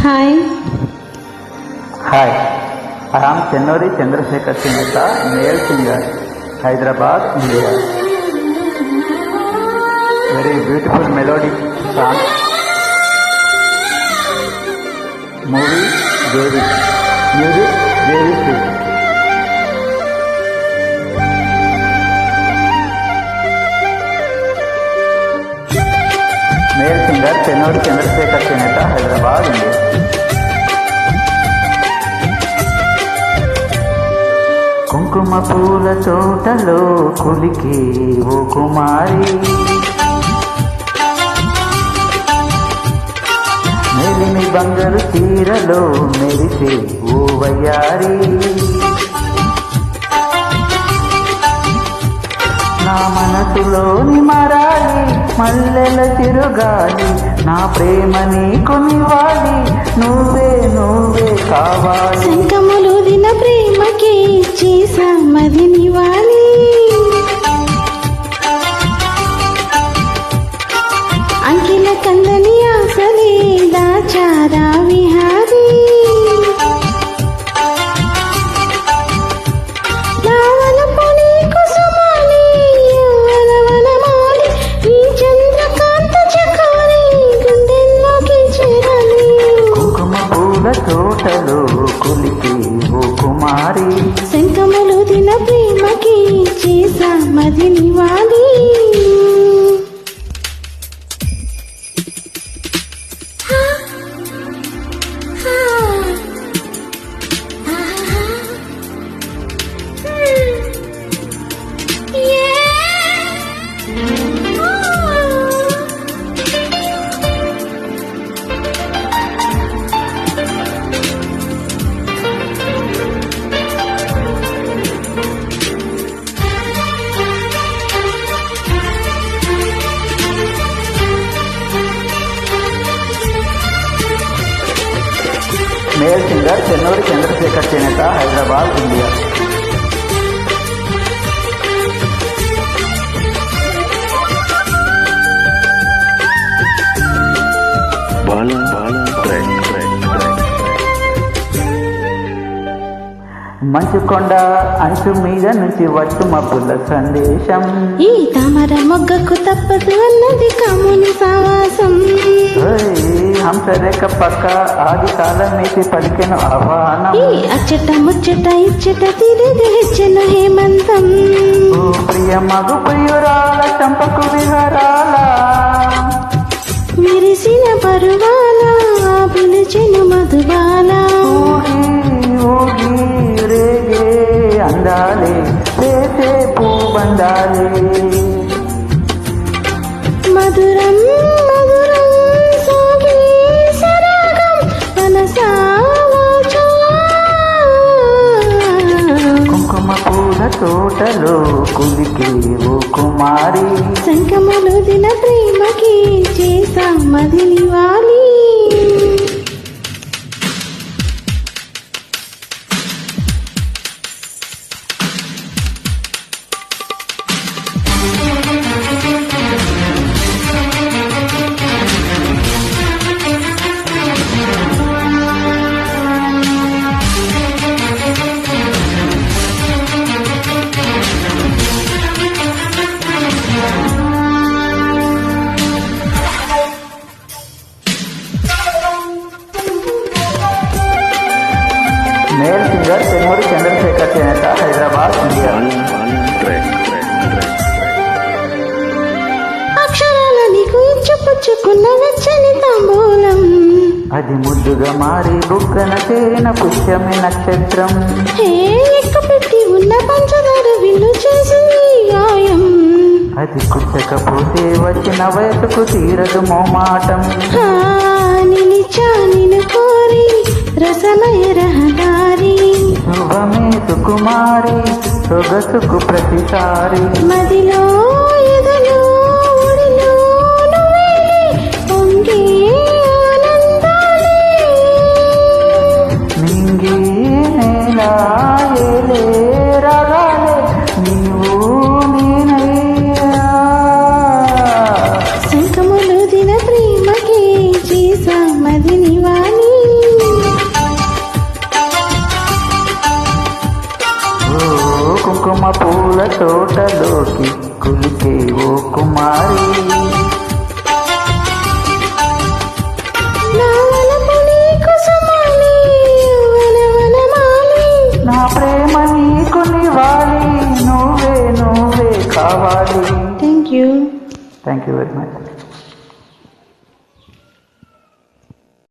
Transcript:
Hi. Hi, I am Chennuri Chandrasekhar Singhita, male singer, Hyderabad, India. Very beautiful melodic song. Movie Devi. Music Devi Sri. Male singer Chennuri Chandrasekhar Singhita, Hyderabad, India. కుంకుమ పూల తోటలో కులికి ఓ కుమారి, మెలిమి బంగారు తీరలో మెరిసే ఓ వయ్యారి, నా మనసులోని మరాలి మల్లెల తిరుగాలి, నా ప్రేమ నీకు నివాలి, నువ్వే నువ్వే కావాలి. సంకములుదిన ప్రేమకి చేసా మది నివాలి, అంకిల కందని ఆసలే దాచారా విహారీ, నావలపు నీకు సుమాలి యవ్వనవనమాలి, ఈ చంద్రకాంత చకారి గుండెల్లోకి చేరాలి. కుంకుమ పూల తోటలో కులికి ఓ కుమారి, శంఖములు దిన ప్రేమకి చేసా మది నివాలి. మేల్ సింగర్ చెన్నూరి చంద్రశేఖర్ చేనేత, హైదరాబాద్, ఇండియా. మంచు కొండ అంచు మీద నుంచి వచ్చు మబ్బుల సందేశం, ఈ తామర మొగ్గకు తప్పదు అన్నది కాముని సావాసం, హంసరేఖ పక్క ఆది కాలం మీది పలికెను ఆహ్వానం, ఈ అచ్చట ముచ్చట ఇచ్చట తిరిగి హెచ్చెను హేమంతం, ఓ ప్రియ మగు ప్రియురాల చంపకు విహరాల, విరిసిన పరువాల పిలిచెను మధుబాల, ఊగి రేగే అందాలే చేసే పూబందాలే, మధురం మధురం సాగే సరాగం మనసా వాచా. కుంకుమ పూల తోటలో కులికి ఓ కుమారి, శంఖములు దిన ప్రేమకి చేసా మది నివాలి. మేల్ సింగర్ చెన్నూరి చంద్రశేఖర్ చేనేత, హైదరాబాద్, ఇండియా. అక్షరాల నీకు ఇచ్చిపుచ్చుకున్న వెచ్చని తాంబూలం, అది ముద్దుగా మారి బుగ్గన తేన పుష్యమి నక్షత్రం, హే ఎక్కు పెట్టి ఉన్న పంచదార విల్లు చేసింది గాయం, అది కుట్టకపోతే వచ్చిన వయసుకు తీరదు మోమాటం, హా నిలిచా నిన్ను కోరి రసమయ రహదారి, శుభమే సుకుమారి సొగసుకు ప్రతిసారి, మదిలో ఎదలో ఒడిలో నువ్వేలే పొంగే ఆనందాలే, నింగి నేల ఏలే రాగాలే నీవు నేనయ్యా. శంఖములు దిన ప్రేమకి చేసా మది నివాలి. కుంకుమ పూల తోటలోకి కులికే ఓ కుమారి. నా వలపు నీకు సమాలి, వనవనమాలి. నా ప్రేమ నీకు నివాలి, నువ్వే కావాలి. Thank you. Thank you very much.